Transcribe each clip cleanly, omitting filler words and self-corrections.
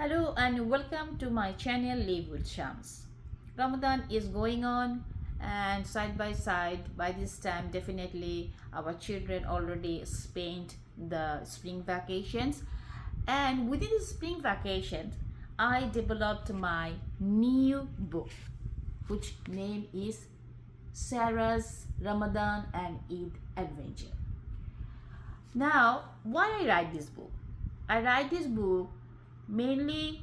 Hello and welcome to my channel Live with Shams. Ramadan is going on and side by side by this time definitely our children already spent the spring vacations, and within the spring vacations I developed my new book which name is Sarah's Ramadan and Eid Adventure. Now, why I write this book? I write this book mainly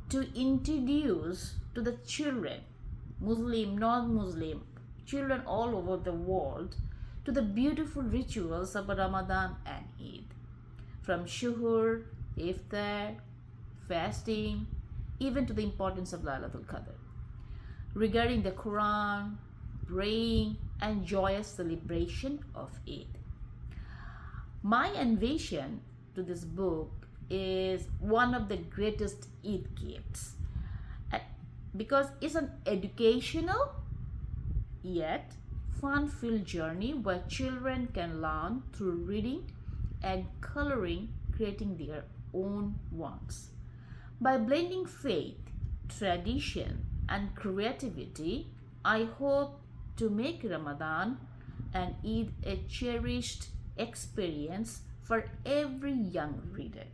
to introduce to the children, Muslim, non-Muslim, children all over the world, to the beautiful rituals of Ramadan and Eid. From shuhur, iftar, fasting, even to the importance of Laylatul Qadr. Regarding the Quran, praying, and joyous celebration of Eid. My invention to this book is one of the greatest Eid gifts because it's an educational yet fun-filled journey where children can learn through reading and coloring, creating their own ones. By blending faith, tradition, and creativity, I hope to make Ramadan and Eid a cherished experience for every young reader,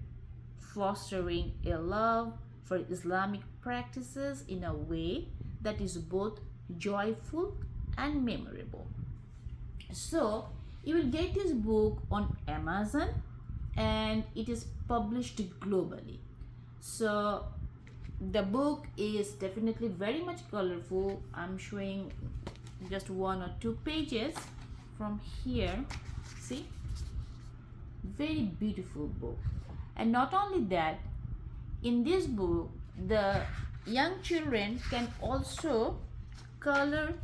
fostering a love for Islamic practices in a way that is both joyful and memorable. So, you will get this book on Amazon and it is published globally. So, the book is definitely very much colorful. I'm showing just one or two pages from here. See, very beautiful book. And not only that, in this book the young children can also color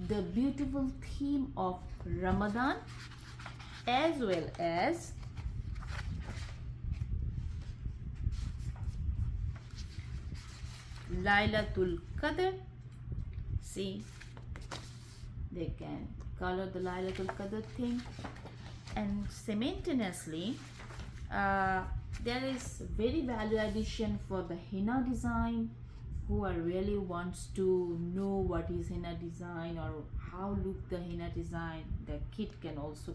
the beautiful theme of Ramadan as well as Laylatul Qadr. See, they can color the Laylatul Qadr thing, and simultaneously there is very value addition for the henna design. Who are really wants to know what is henna design or how look the henna design, the kid can also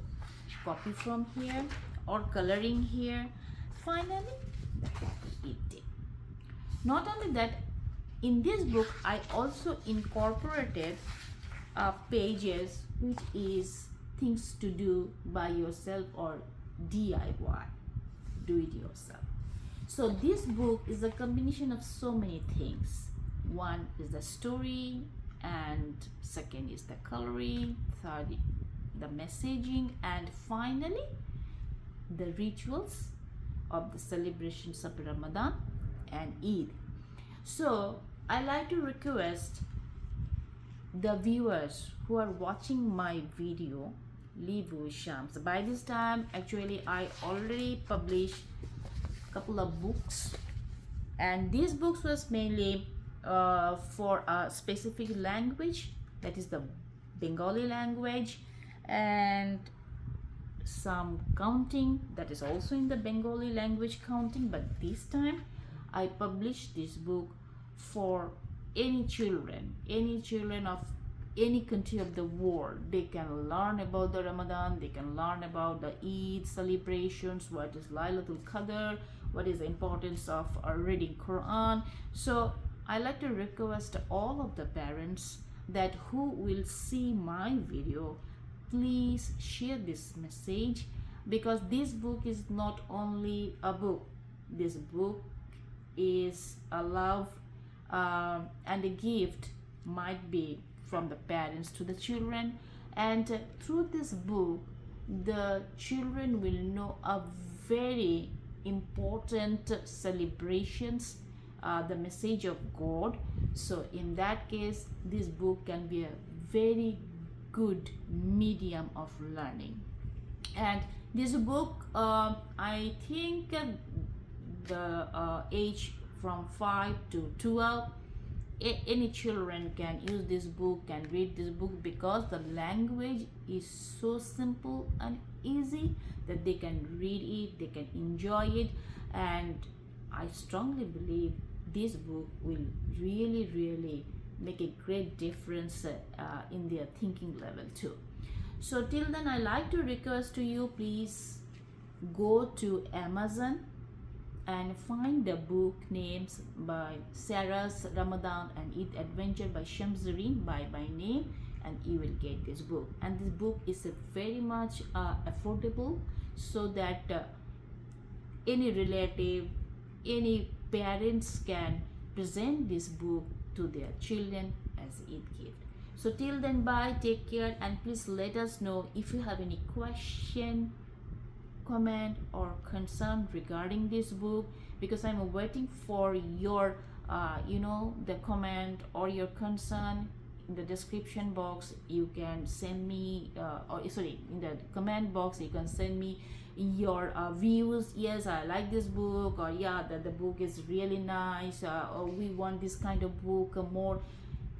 copy from here or coloring here. Finally, the happy eating. Not only that, in this book I also incorporated pages which is things to do by yourself or DIY, do it yourself. So this book is a combination of so many things. One is the story, and second is the coloring, third the messaging, and finally the rituals of the celebrations of Ramadan and Eid. So I like to request the viewers who are watching my video Live with Shams. By this time actually I already published a couple of books, and these books was mainly for a specific language, that is the Bengali language, and some counting that is also in the Bengali language counting. But this time I published this book for any children of any country of the world. They can learn about the Ramadan, they can learn about the Eid celebrations, what is Laylatul Qadr, what is the importance of reading Quran. So I like to request all of the parents that who will see my video, please share this message, because this book is not only a book. This book is a love and a gift, might be from the parents to the children, and through this book the children will know a very important celebrations, the message of God. So in that case this book can be a very good medium of learning. And this book I think the age from 5 to 12, any children can use this book, can read this book, because the language is so simple and easy that they can read it, they can enjoy it. And I strongly believe this book will really make a great difference in their thinking level too. So till then, I like to request to you, please go to Amazon and find the book names by Sarah's Ramadan and Eid Adventure by Shamsuddin by name, and you will get this book. And this book is very much affordable, so that any relative, any parents can present this book to their children as Eid gift. So till then, bye, take care, and please let us know if you have any question, comment or concern regarding this book, because I'm waiting for your the comment or your concern. In the description box you can send me in the comment box you can send me your views. Yes, I like this book, or yeah, that the book is really nice, or we want this kind of book more.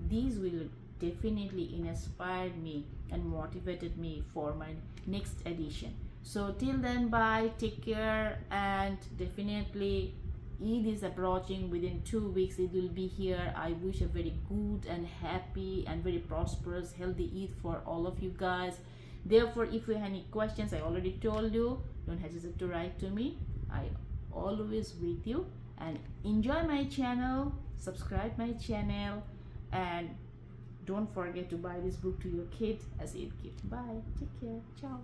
These will definitely inspired me and motivated me for my next edition. So till then, bye, take care, and definitely Eid is approaching. Within 2 weeks it will be here. I wish a very good and happy and very prosperous healthy Eid for all of you guys. Therefore, if you have any questions, I already told you, don't hesitate to write to me. I always with you, and enjoy my channel, subscribe my channel, and don't forget to buy this book to your kid as a gift. Bye, take care, ciao.